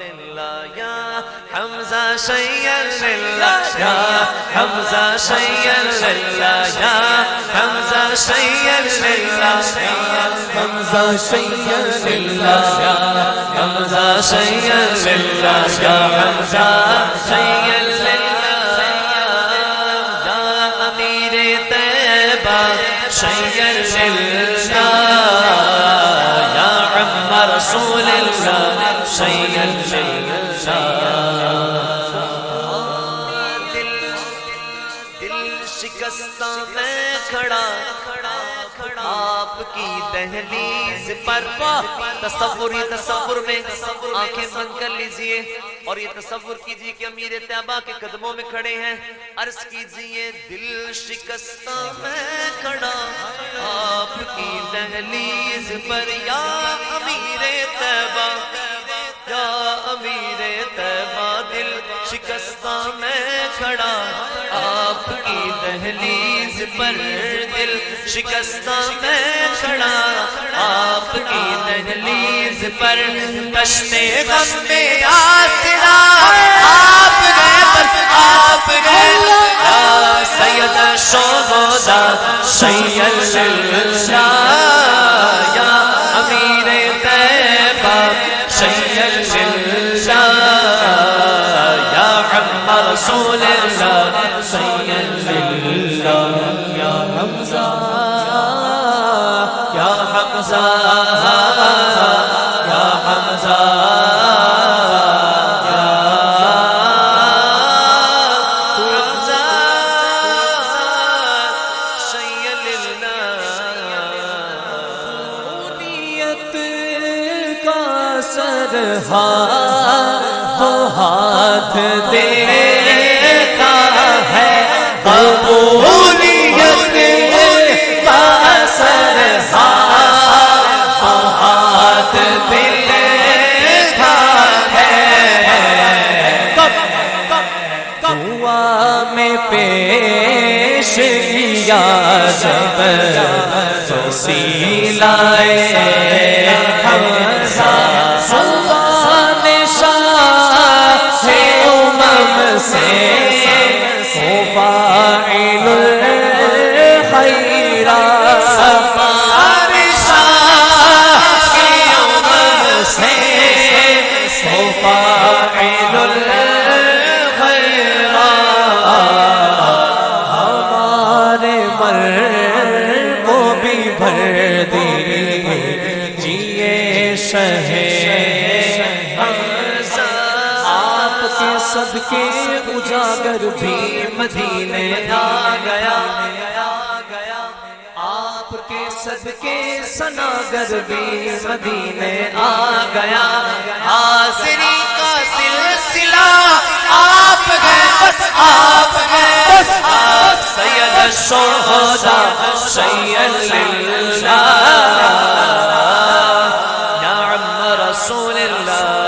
للہ یا حمزہ شیئا للہ یا حمزہ شیئا للہ یا حمزہ شیئا للہ یا حمزہ شیئا للہ یا حمزہ شیئا للہ یا حمزہ شیئا للہ یا امیر طیبہ شیئا للہ یا عم رسول اللہ شیئا للہ دل شکستہ میں کھڑا آپ کی دہلیز پر تصور میں آنکھیں بند کر لیجئے اور یہ تصور کیجئے کہ امیر طیبہ کے قدموں میں کھڑے ہیں عرض کیجئے دل شکستہ میں کھڑا آپ کی دہلیز پر یا امیر طیبہ یا امیر طیبہ دل شکستہ میں کھڑا آپ کی دہلیز پر دل شکستہ میں کھڑا آپ کی دہلیز پر کشتے غم میں آسرا آپ گئے بس آپ گئے یا سید شہداء شیئا للہ یا امیر طیبہ شیئا للہ یا عم رسول اللہ شیئا للہ یا حمزہ یا حمزہ یا حمزہ تو ہاتھ دیتا ہے قبولیت کا سرسا تو ہاتھ دیتا ہے دعا میں پیش کیا جب وسیلہ حمزہ فاعل الخيرات سفار شاہ کی امم سے فاعل الخيرات ہمارے مر کو بھی بھر دیجئے شہے صدقے اجاگر بھی مدینے آ گیا آپ کے صدقے سناگر بھی مدینے آ گیا حاضری کا سلسلہ آپ گئے بس آپ گئے بس آپ سید الشہداء شیئا للہ یا عم رسول اللہ